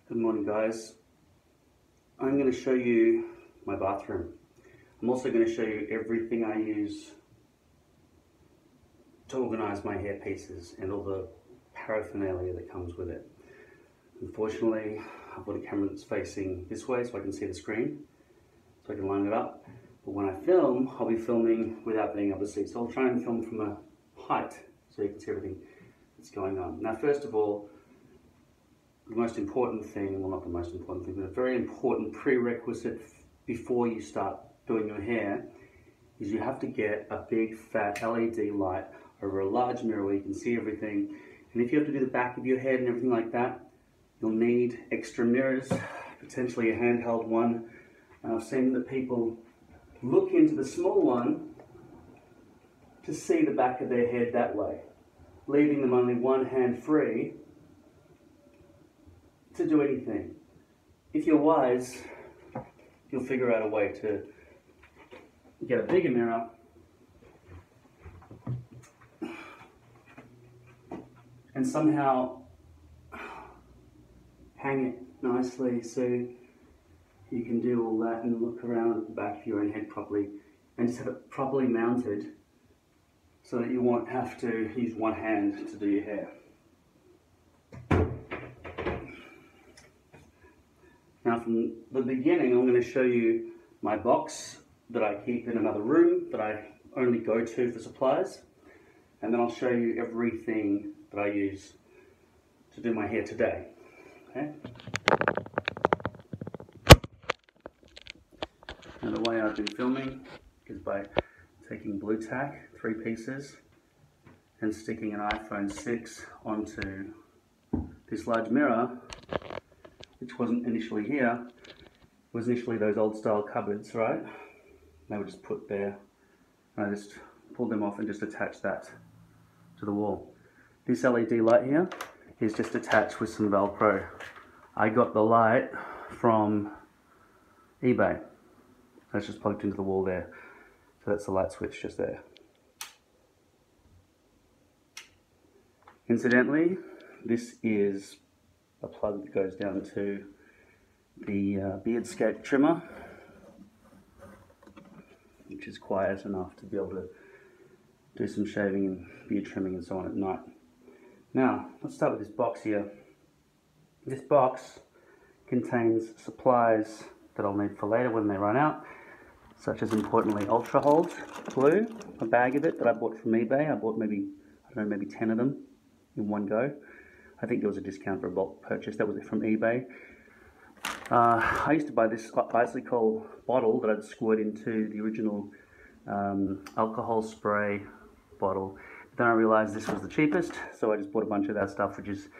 Good morning, guys. I'm going to show you my bathroom. I'm also going to show you everything I use to organize my hair pieces and all the paraphernalia that comes with it. Unfortunately, I've got a camera that's facing this way so I can see the screen, so I can line it up. But when I film, I'll be filming without being able to see. So I'll try and film from a height so you can see everything that's going on. Now, first of all, the most important thing, well, not the most important thing, but a very important prerequisite before you start doing your hair is you have to get a big fat LED light over a large mirror where you can see everything. And if you have to do the back of your head and everything like that, you'll need extra mirrors, potentially a handheld one. And I've seen that people look into the small one to see the back of their head that way, leaving them only one hand free to do anything. If you're wise, you'll figure out a way to get a bigger mirror and somehow hang it nicely so you can do all that and look around at the back of your own head properly and just have it properly mounted so that you won't have to use one hand to do your hair. Now, from the beginning, I'm going to show you my box that I keep in another room that I only go to for supplies, and then I'll show you everything that I use to do my hair today. Okay? Now, the way I've been filming is by taking blue tack, 3 pieces, and sticking an iPhone 6 onto this large mirror, which wasn't initially here. It was initially those old style cupboards, right? They were just put there. And I just pulled them off and just attached that to the wall. This LED light here is just attached with some Velcro. I got the light from eBay. That's just plugged into the wall there. So that's the light switch just there. Incidentally, this is a plug that goes down to the beardscape trimmer, which is quiet enough to be able to do some shaving and beard trimming and so on at night. Now, let's start with this box here. This box contains supplies that I'll need for later when they run out, such as, importantly, Ultra Hold glue, a bag of it that I bought from eBay. I bought maybe 10 of them in one go. I think there was a discount for a bulk purchase. That was it from eBay. I used to buy this icicle bottle that I'd squirt into the original alcohol spray bottle. But then I realized this was the cheapest, so I just bought a bunch of that stuff, which is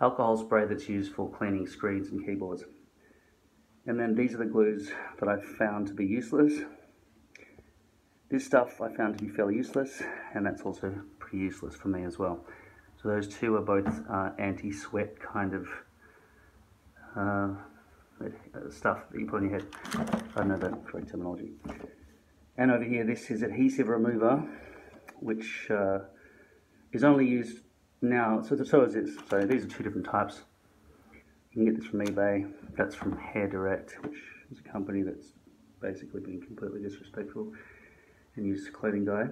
alcohol spray that's used for cleaning screens and keyboards. And then these are the glues that I found to be useless. This stuff I found to be fairly useless, and that's also pretty useless for me as well. So those two are both anti-sweat kind of stuff that you put on your head. I don't know the correct terminology. And over here, this is adhesive remover, which is only used now. So is this. So these are 2 different types. You can get this from eBay. That's from Hair Direct, which is a company that's basically been completely disrespectful and used clothing dye.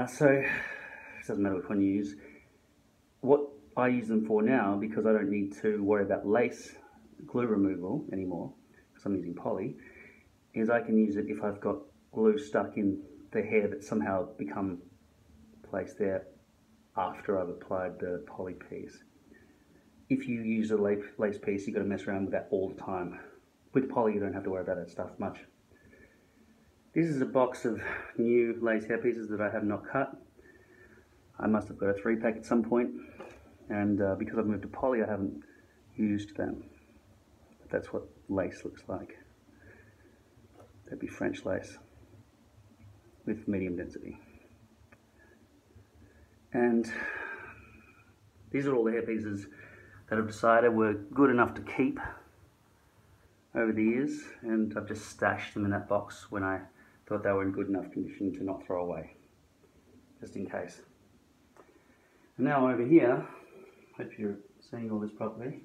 So it doesn't matter which one you use. What I use them for now, because I don't need to worry about lace glue removal anymore, because I'm using poly, is I can use it if I've got glue stuck in the hair that's somehow become placed there after I've applied the poly piece. If you use a lace piece, you've got to mess around with that all the time. With poly, you don't have to worry about that stuff much. This is a box of new lace hair pieces that I have not cut. I must have got a 3-pack at some point, and because I've moved to poly, I haven't used them. But that's what lace looks like. That'd be French lace with medium density. And these are all the hair pieces that I've decided were good enough to keep over the years, and I've just stashed them in that box when I thought they were in good enough condition to not throw away, just in case. And now over here, hope you're seeing all this properly,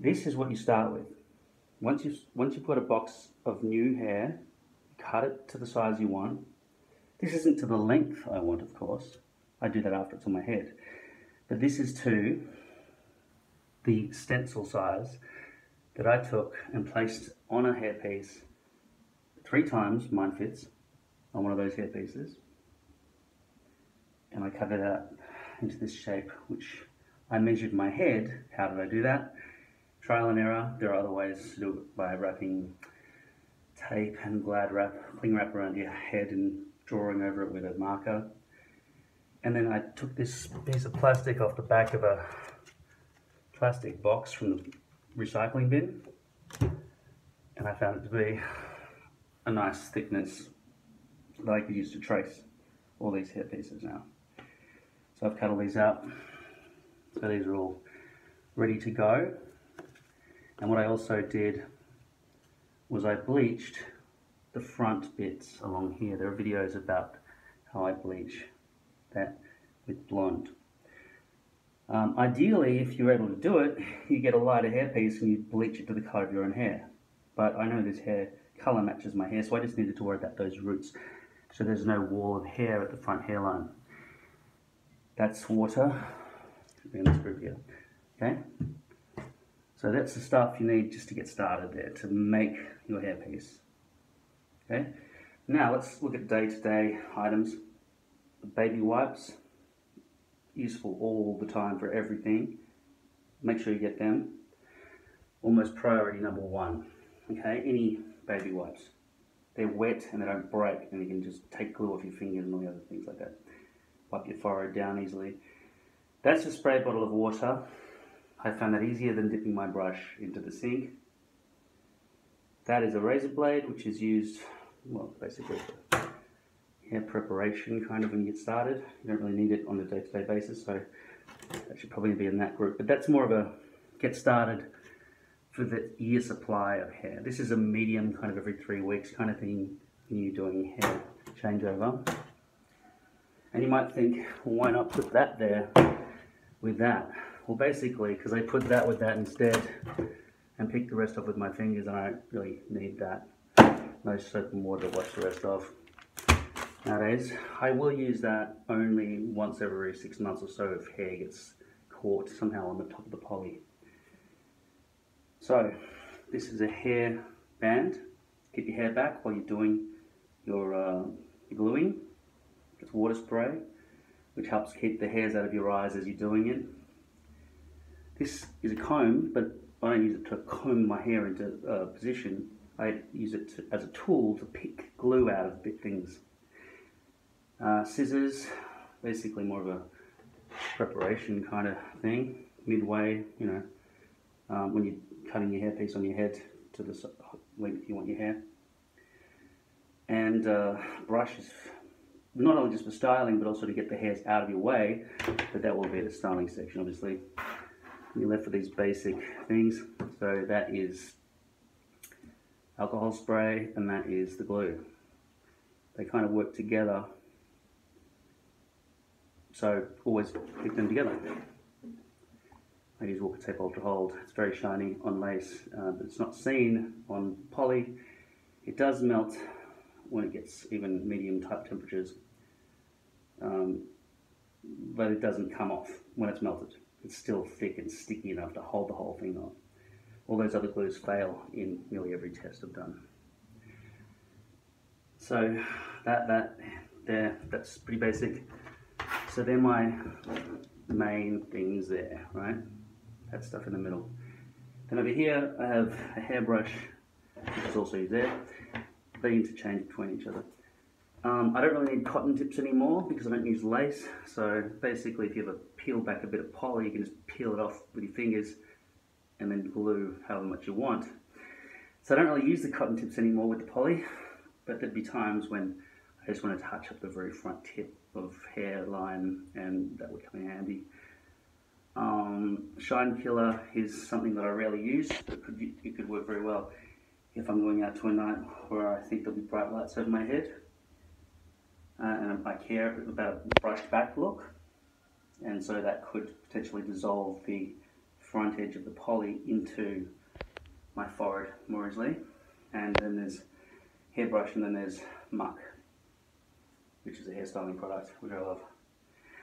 This is what you start with. Once you've got a box of new hair, cut it to the size you want. This isn't to the length I want, of course. I do that after it's on my head. But this is to the stencil size that I took and placed on a hairpiece 3 times, mine fits, on one of those hairpieces. And I cut it out into this shape, which I measured my head. How did I do that? Trial and error. There are other ways to do it by wrapping tape and cling wrap around your head and drawing over it with a marker. And then I took this piece of plastic off the back of a plastic box from the recycling bin, and I found it to be a nice thickness that I could use to trace all these hair pieces now. So I've cut all these out, so these are all ready to go. And what I also did was I bleached the front bits along here. There are videos about how I bleach that with blonde. Ideally, if you're able to do it, you get a lighter hairpiece and you bleach it to the colour of your own hair. But I know this hair colour matches my hair, so I just needed to worry about those roots, so there's no wall of hair at the front hairline. That's water. Should be in this group here. Okay. So that's the stuff you need just to get started there to make your hairpiece. Okay. Now let's look at day-to-day items. The baby wipes, useful all the time for everything. Make sure you get them. Almost priority number 1. Okay, any baby wipes. They're wet and they don't break, and you can just take glue off your fingers and all the other things like that. Wipe your forehead down easily. That's a spray bottle of water. I found that easier than dipping my brush into the sink. That is a razor blade, which is used, well, basically for hair preparation kind of when you get started. You don't really need it on a day-to-day basis, so that should probably be in that group. But that's more of a get started for the year supply of hair. This is a medium, kind of every 3 weeks kind of thing when you're doing hair changeover. And you might think, well, why not put that there with that? Well, basically, because I put that with that instead and pick the rest off with my fingers, and I don't really need that. No soap and water to wash the rest off. Nowadays, I will use that only once every 6 months or so if hair gets caught somehow on the top of the poly. So, this is a hair band. Keep your hair back while you're doing your gluing. It's water spray, which helps keep the hairs out of your eyes as you're doing it. This is a comb, but I don't use it to comb my hair into position. I use it as a tool to pick glue out of things. Scissors, basically more of a preparation kind of thing. Midway, you know, when you're cutting your hairpiece on your head to the length you want your hair. And brush is not only just for styling, but also to get the hairs out of your way, but that will be the styling section, obviously. You're left with these basic things. So that is alcohol spray, and that is the glue. They kind of work together, so always pick them together. I use Walker Tape Ultra Hold. It's very shiny on lace, but it's not seen on poly. It does melt when it gets even medium type temperatures, but it doesn't come off when it's melted. It's still thick and sticky enough to hold the whole thing on. All those other glues fail in nearly every test I've done. So that's pretty basic. So they're my main things there, right? That stuff in the middle. Then over here I have a hairbrush, which is also used there. They interchange between each other. I don't really need cotton tips anymore because I don't use lace. So basically, if you ever peel back a bit of poly, you can just peel it off with your fingers and then glue however much you want. So I don't really use the cotton tips anymore with the poly, but there'd be times when I just want to touch up the very front tip of hairline, and that would come in handy. Shine Killer is something that I rarely use, but it could work very well if I'm going out to a night where I think there'll be bright lights over my head. And I care about a brushed back look, and so that could potentially dissolve the front edge of the poly into my forehead more easily. And then there's hairbrush, and then there's muck, which is a hairstyling product, which I love.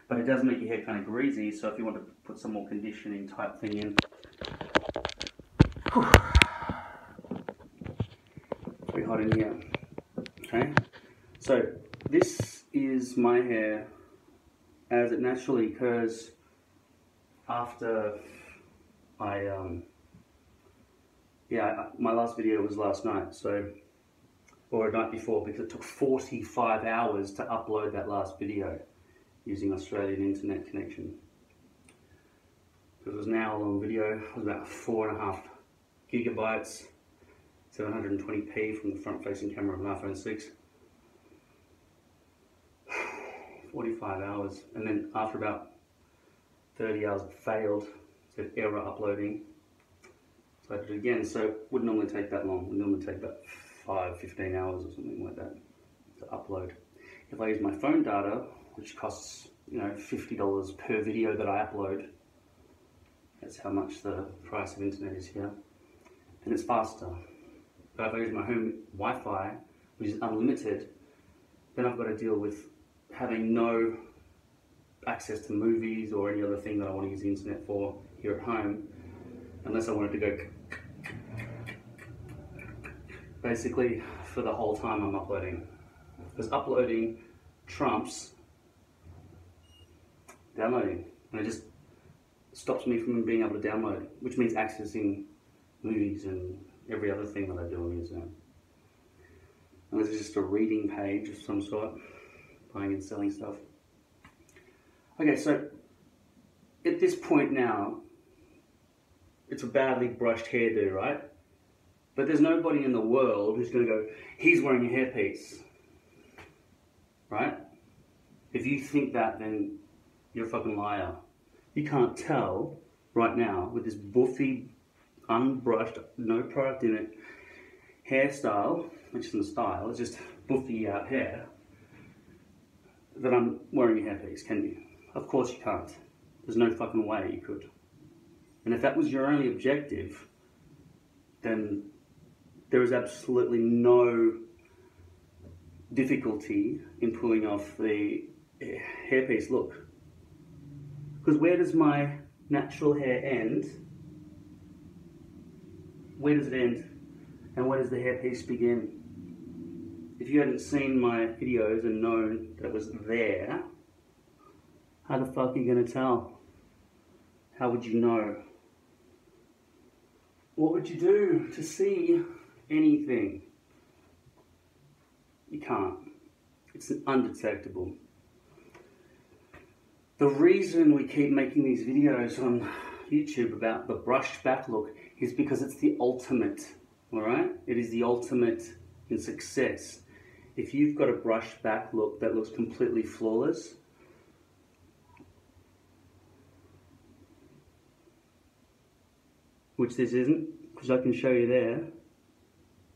But it does make your hair kind of greasy, so if you want to put some more conditioning type thing in. Whew. It's pretty hot in here. Okay, so this is my hair as it naturally occurs after my last video was last night, so, or a night before, because it took 45 hours to upload that last video using Australian internet connection. It was an hour-long video. It was about 4.5 gigabytes, 720p from the front-facing camera of an iPhone 6. 45 hours, and then after about 30 hours it failed, it said error uploading. So I did it again, so it wouldn't normally take that long. It would normally take about 15 hours or something like that to upload. If I use my phone data, which costs, you know, $50 per video that I upload, that's how much the price of internet is here, and it's faster. But if I use my home Wi-Fi, which is unlimited, then I've got to deal with having no access to movies or any other thing that I want to use the internet for here at home, unless I wanted to go basically for the whole time I'm uploading. Because uploading trumps downloading, and it just stops me from being able to download, which means accessing movies and every other thing that I do on the internet. And this is just a reading page of some sort, buying and selling stuff. Okay, so at this point now, it's a badly brushed hairdo, right? But there's nobody in the world who's going to go, he's wearing a hairpiece, right? If you think that, then you're a fucking liar. You can't tell right now with this buffy, unbrushed, no product in it hairstyle, which isn't a style, it's just buffy out hair, that I'm wearing a hairpiece, can you? Of course you can't. There's no fucking way you could. And if that was your only objective, then there is absolutely no difficulty in pulling off the hairpiece look. Because where does my natural hair end? Where does it end? And where does the hairpiece begin? If you hadn't seen my videos and known that it was there, how the fuck are you going to tell? How would you know? What would you do to see anything? You can't. It's undetectable. The reason we keep making these videos on YouTube about the brushed back look is because it's the ultimate, alright? It is the ultimate in success. If you've got a brushed back look that looks completely flawless, which this isn't, because I can show you there,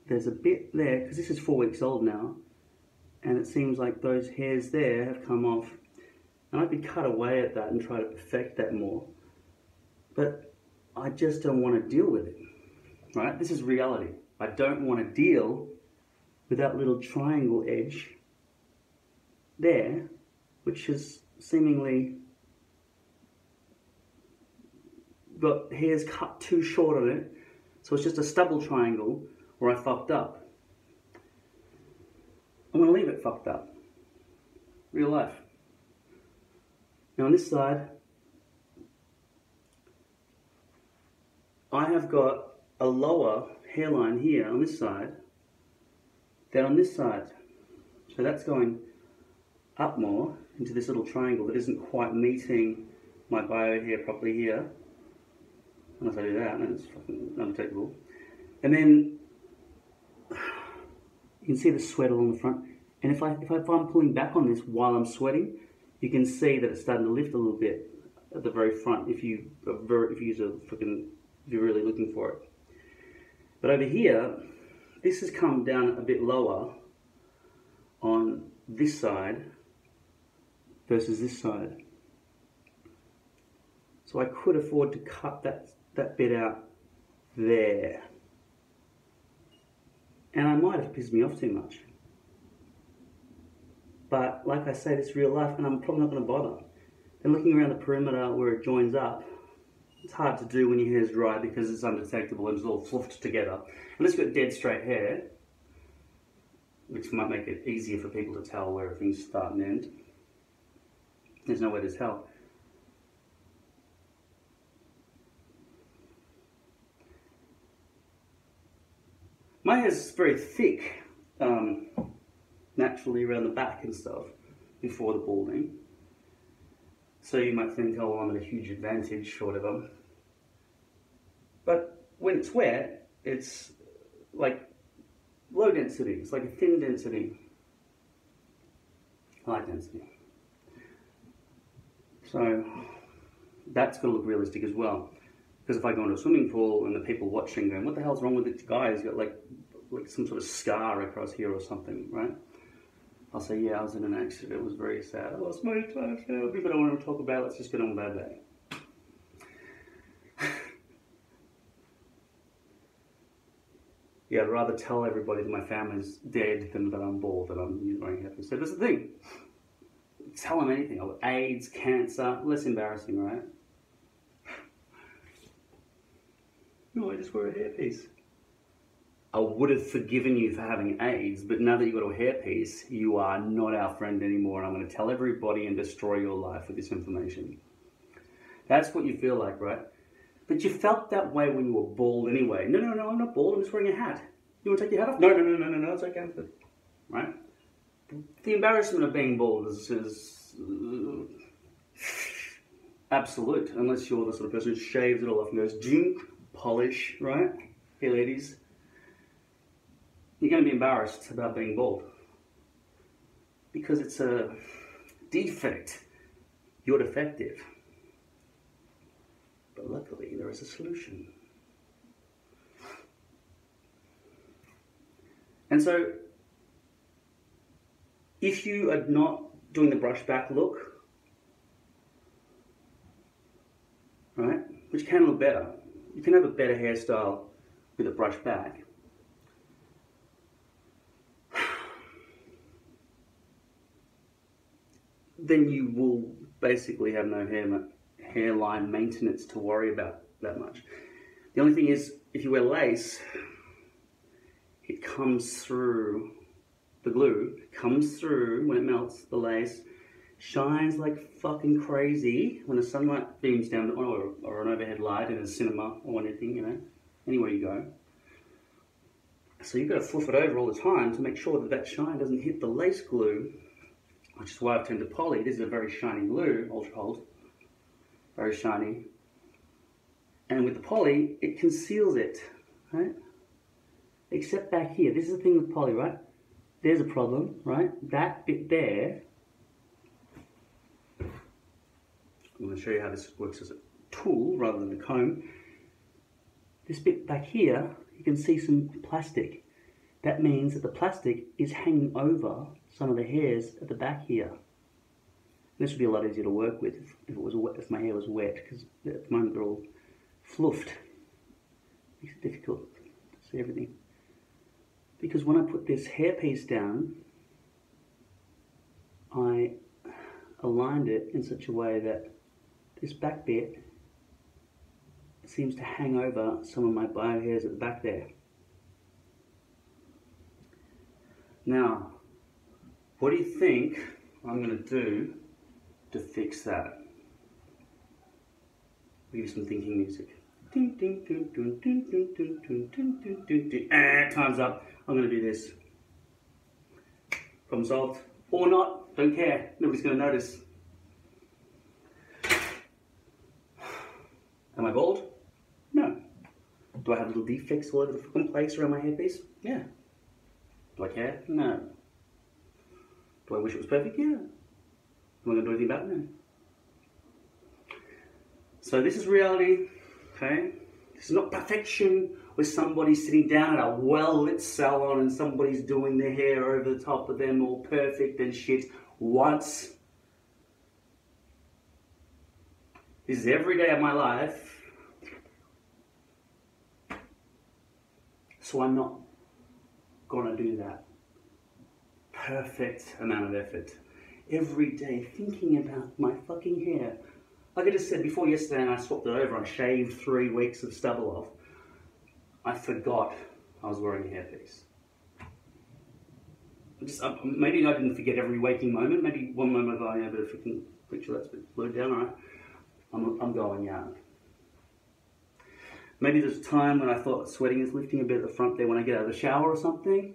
there's a bit there, because this is 4 weeks old now, and it seems like those hairs there have come off. And I could cut away at that and try to perfect that more, but I just don't want to deal with it, right? This is reality. I don't want to deal with that little triangle edge there, which is seemingly got hairs cut too short on it, so it's just a stubble triangle where I fucked up. I'm going to leave it fucked up. Real life. Now on this side, I have got a lower hairline here on this side than on this side. So that's going up more into this little triangle that isn't quite meeting my bio hair properly here. Unless I do that, then it's fucking undetectable. And then you can see the sweat along the front. And if I'm pulling back on this while I'm sweating, you can see that it's starting to lift a little bit at the very front if you're really looking for it. But over here, this has come down a bit lower on this side versus this side. So I could afford to cut that that bit out there. And I might have pissed me off too much. But like I say, it's real life, and I'm probably not going to bother. And looking around the perimeter where it joins up, it's hard to do when your hair's dry because it's undetectable and it's all fluffed together. Unless you've got dead straight hair, which might make it easier for people to tell where things start and end. There's no way to tell. My hair's very thick, naturally around the back and stuff, before the balding. So you might think, oh, well, I'm at a huge advantage or whatever. But when it's wet, it's like low density. It's like a thin density, high density. So that's going to look realistic as well. Because if I go into a swimming pool and the people watching going, what the hell's wrong with this guy? He's got like some sort of scar across here or something, right? I'll say, yeah, I was in an accident. It was very sad. I lost my entire family, but I don't want to talk about it. Let's just get on with our day. Yeah, I'd rather tell everybody that my family's dead than that I'm bald, that I'm wearing hairpiece. So that's the thing. Tell them anything. I've got AIDS, cancer. Less embarrassing, right? No, I just wear a hairpiece. I would have forgiven you for having AIDS, but now that you've got a hairpiece, you are not our friend anymore, and I'm going to tell everybody and destroy your life with this information. That's what you feel like, right? But you felt that way when you were bald anyway. No, I'm not bald, I'm just wearing a hat. You want to take your hat off? No, it's okay. Right? The embarrassment of being bald is absolute, unless you're the sort of person who shaves it all off and goes, jink, polish, right? Hey ladies. You're going to be embarrassed about being bald because it's a defect. You're defective. But luckily, there is a solution. And so, if you are not doing the brush back look, right, which can look better, you can have a better hairstyle with a brush back. Then you will basically have no hairline maintenance to worry about that much. The only thing is, if you wear lace, it comes through, the glue comes through when it melts, the lace shines like fucking crazy when the sunlight beams down, or an overhead light in a cinema or anything, you know, anywhere you go. So you've got to fluff it over all the time to make sure that that shine doesn't hit the lace glue, which is why I've turned to poly. This is a very shiny glue, ultra cold, very shiny. And with the poly, it conceals it, right? Except back here. This is the thing with poly, right? There's a problem, right? That bit there, I'm going to show you how this works as a tool rather than a comb. This bit back here, you can see some plastic. That means that the plastic is hanging over some of the hairs at the back here. This would be a lot easier to work with if it was wet, if my hair was wet, because at the moment they're all fluffed. Makes it difficult to see everything. Because when I put this hairpiece down, I aligned it in such a way that this back bit seems to hang over some of my bio hairs at the back there. Now, what do you think I'm going to do to fix that? I'll give you some thinking music. Time's up. I'm going to do this. Problem solved. Or not. Don't care. Nobody's going to notice. Am I bald? No. Do I have little defects all over the fucking place around my hairpiece? Yeah. Do I care? No. Do I wish it was perfect? Yeah. Am I going to do anything about it? No. So this is reality, okay? This is not perfection where somebody's sitting down at a well-lit salon and somebody's doing their hair over the top of them all perfect and shit once. This is every day of my life So I'm not gonna do that perfect amount of effort every day thinking about my fucking hair. Like I just said before yesterday, and I swapped it over, I shaved 3 weeks of stubble off. I forgot I was wearing a hairpiece. Maybe I didn't forget every waking moment. Maybe one moment I go, yeah, but if you can picture that's a bit blurred down, all right, I'm going out. Maybe there's a time when I thought sweating is lifting a bit at the front there when I get out of the shower or something,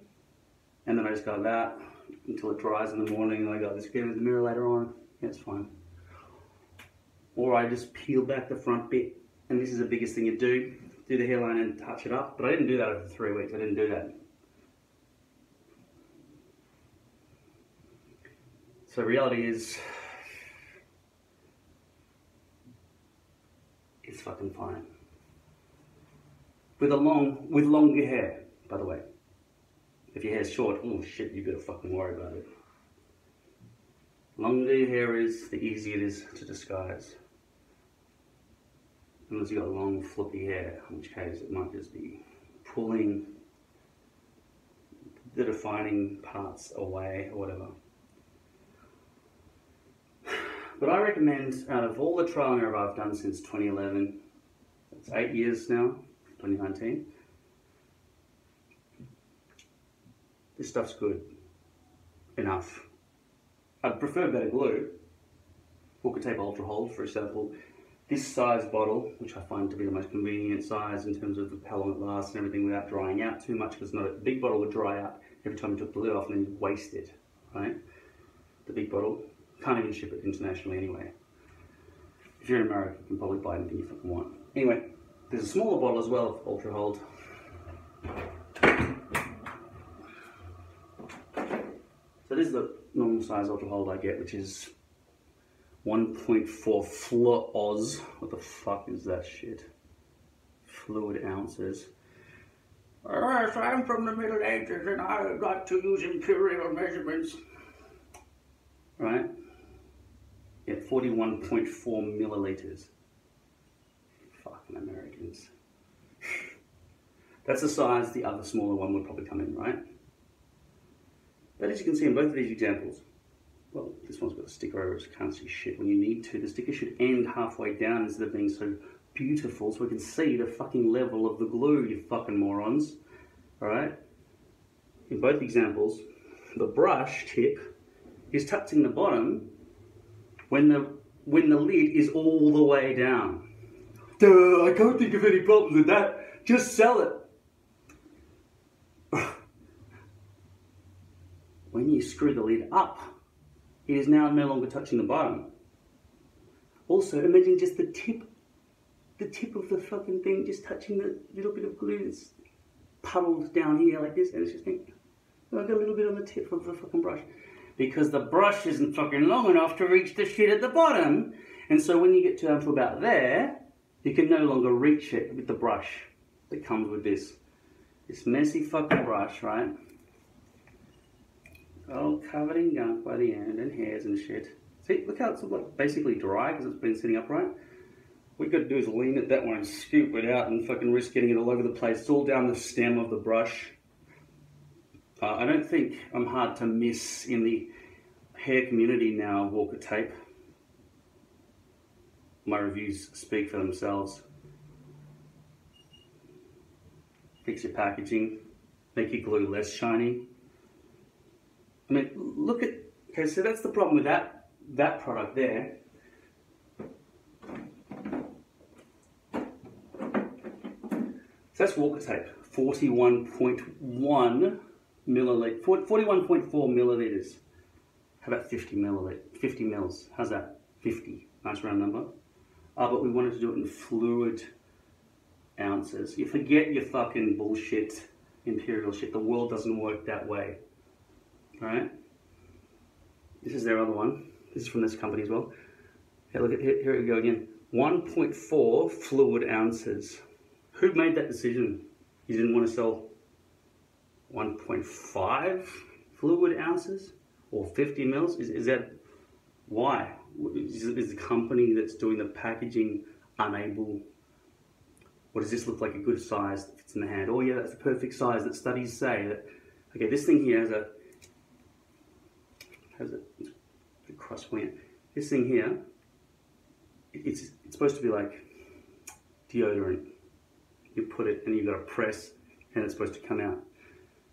and then I just go that until it dries in the morning, and I go, just get in the mirror later on. Yeah, it's fine. Or I just peel back the front bit, and this is the biggest thing you do the hairline and touch it up. But I didn't do that over 3 weeks. I didn't do that. So reality is, it's fucking fine. With longer hair, by the way. If your hair's short, oh shit, you better fucking worry about it. Longer your hair is, the easier it is to disguise. Unless you've got long floppy hair, in which case it might just be pulling the defining parts away or whatever. But I recommend, out of all the trial and error I've done since 2011, it's 8 years now, 2019, this stuff's good enough. I'd prefer better glue. Walker Tape Ultra Hold, for example. This size bottle, which I find to be the most convenient size in terms of how long it lasts and everything without drying out too much, because the big bottle would dry out every time you took the lid off and then you'd waste it, right? The big bottle, can't even ship it internationally anyway. If you're in America, you can probably buy anything you fucking want. Anyway, there's a smaller bottle as well of Ultra Hold. So this is the normal size Ultra Hold I get, which is 1.4 fluoz. What the fuck is that shit? Fluid ounces. Yes, I'm from the Middle Ages and I like to use imperial measurements. Right? Yeah, 41.4 milliliters. Fucking Americans. That's the size the other smaller one would probably come in, right? But as you can see in both of these examples, well, this one's got a sticker over it, so you can't see shit when you need to. The sticker should end halfway down instead of being so beautiful so we can see the fucking level of the glue, you fucking morons. Alright? In both examples, the brush tip is touching the bottom when the lid is all the way down. Duh, I can't think of any problems with that. Just sell it. When you screw the lid up, it is now no longer touching the bottom. Also, imagine just the tip of the fucking thing just touching the little bit of glue that's puddled down here like this, and it's just like a little bit on the tip of the fucking brush. Because the brush isn't fucking long enough to reach the shit at the bottom. And so when you get down to about there, you can no longer reach it with the brush that comes with this messy fucking brush, right? All covered in gunk by the end and hairs and shit. See, look how it's like basically dry because it's been sitting upright. What you got to do is lean it that way and scoop it out and fucking risk getting it all over the place. It's all down the stem of the brush. I don't think I'm hard to miss in the hair community now, Walker Tape. My reviews speak for themselves. Fix your packaging, make your glue less shiny. I mean, look at, okay, so that's the problem with that product there. So that's Walker Tape, 41.1 milliliters, 41.4 milliliters. How about 50 mils? How's that? 50, nice round number. But we wanted to do it in fluid ounces. You forget your fucking bullshit, imperial shit. The world doesn't work that way. Alright? This is their other one. This is from this company as well. Okay, look at here we go again. 1.4 fluid ounces. Who made that decision? You didn't want to sell 1.5 fluid ounces or 50 mils? Is that why? Is the company that's doing the packaging unable Or does this look like a good size that fits in the hand? Oh yeah, that's the perfect size that studies say that. Okay, this thing here has a crosswind. This thing here, it's supposed to be like deodorant. You put it and you've got to press and it's supposed to come out.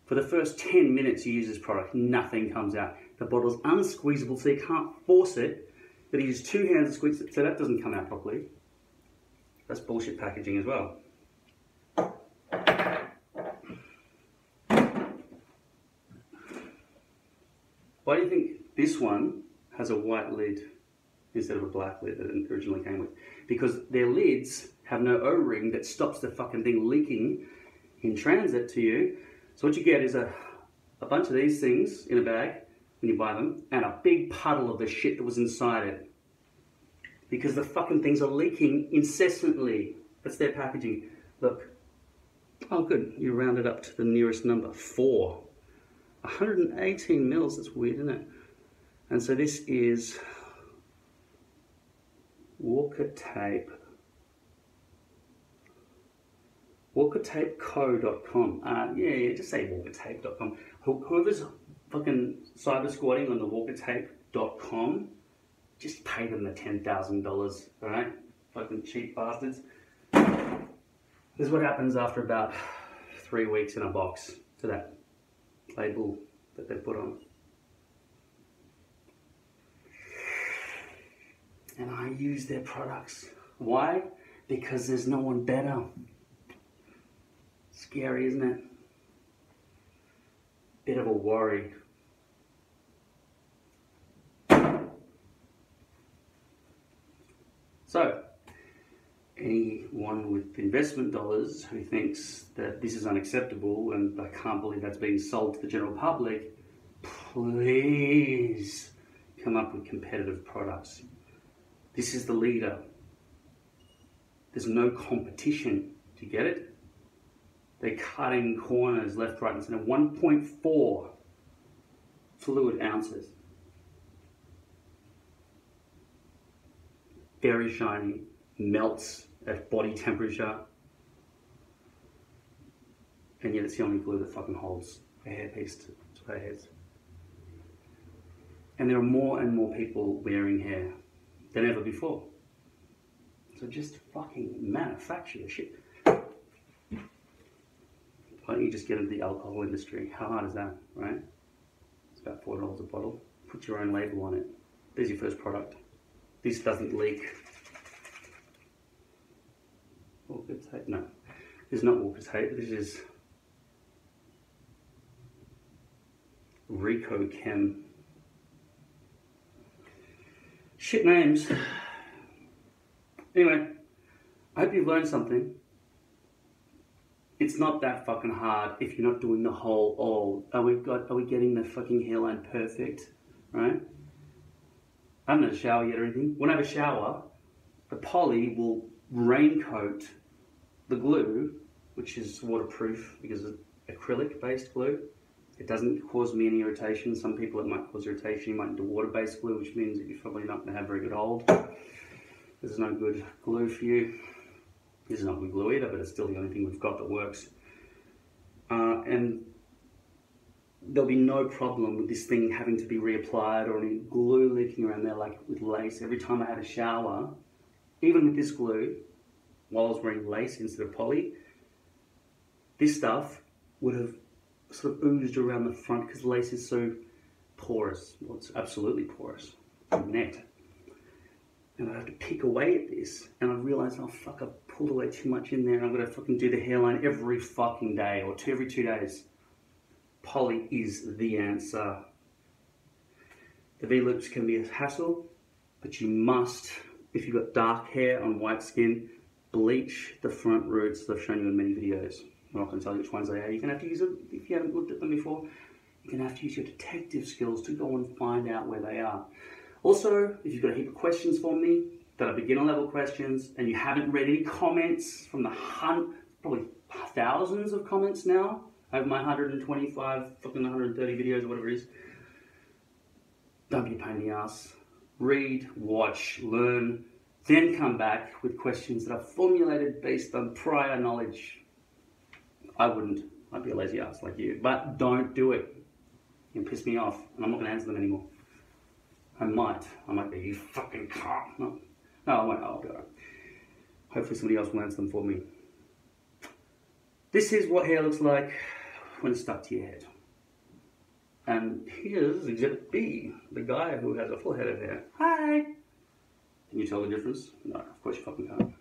For the first 10 minutes you use this product, nothing comes out. The bottle's unsqueezable, so you can't force it. But you use two hands to squeeze it, so that doesn't come out properly. That's bullshit packaging as well. Why do you think this one has a white lid instead of a black lid that it originally came with? Because their lids have no O-ring that stops the fucking thing leaking in transit to you. So what you get is a bunch of these things in a bag when you buy them, and a big puddle of the shit that was inside it. Because the fucking things are leaking incessantly. That's their packaging. Look. Oh good, you round it up to the nearest number, 4. 118 mils, that's weird, isn't it? And so this is Walker Tape. WalkerTapeCo.com. Yeah, just say WalkerTape.com. Whoever's fucking cyber squatting on the WalkerTape.com, just pay them the $10,000, alright? Fucking cheap bastards. This is what happens after about 3 weeks in a box to that label that they put on. And I use their products. Why? Because there's no one better. Scary, isn't it? Bit of a worry. So, anyone with investment dollars who thinks that this is unacceptable and I can't believe that's being sold to the general public, please come up with competitive products. This is the leader. There's no competition. Do you get it? They're cutting corners left, right, and center. 1.4 fluid ounces. Very shiny, melts at body temperature, and yet it's the only glue that fucking holds a hairpiece to our heads. And there are more and more people wearing hair than ever before. So just fucking manufacture the shit. Why don't you just get into the alcohol industry? How hard is that, right? It's about $4 a bottle. Put your own label on it. There's your first product. This doesn't leak. Walker Tape? No, this is not Walker Tape. This is Rico Chem. Shit names. Anyway, I hope you've learned something. It's not that fucking hard if you're not doing the whole, are we getting the fucking hairline perfect, right? I haven't had a shower yet or anything. When I have a shower, the poly will raincoat the glue, which is waterproof because it's acrylic-based glue. It doesn't cause me any irritation. Some people it might cause irritation. You might need water-based glue, which means that you're probably not going to have very good hold. This is no good glue for you. This is not good glue either, but it's still the only thing we've got that works. And there'll be no problem with this thing having to be reapplied or any glue leaking around there like with lace. Every time I had a shower, even with this glue, while I was wearing lace instead of poly, this stuff would have sort of oozed around the front because lace is so porous. Well, it's absolutely porous. Net. And I have to pick away at this, and I realised, oh fuck, I've pulled away too much in there, and I'm going to fucking do the hairline every fucking day, or every 2 days. Poly is the answer. The V-loops can be a hassle, but you must, if you've got dark hair on white skin, bleach the front roots that I've shown you in many videos. I'm not going to tell you which ones they are. You're going to have to use it, if you haven't looked at them before, you're going to have to use your detective skills to go and find out where they are. Also, if you've got a heap of questions for me, that are beginner level questions, and you haven't read any comments from the probably thousands of comments now, over my 125, fucking 130 videos or whatever it is, don't be a pain in the ass. Read, watch, learn, then come back with questions that are formulated based on prior knowledge. I wouldn't. I'd be a lazy ass like you. But don't do it. You piss me off, and I'm not going to answer them anymore. I might be, you fucking cunt. No, I won't. I'll be alright. Hopefully somebody else will answer them for me. This is what hair looks like when it's stuck to your head. And here's Exhibit B, the guy who has a full head of hair. Hi! Can you tell the difference? No, of course you fucking can't.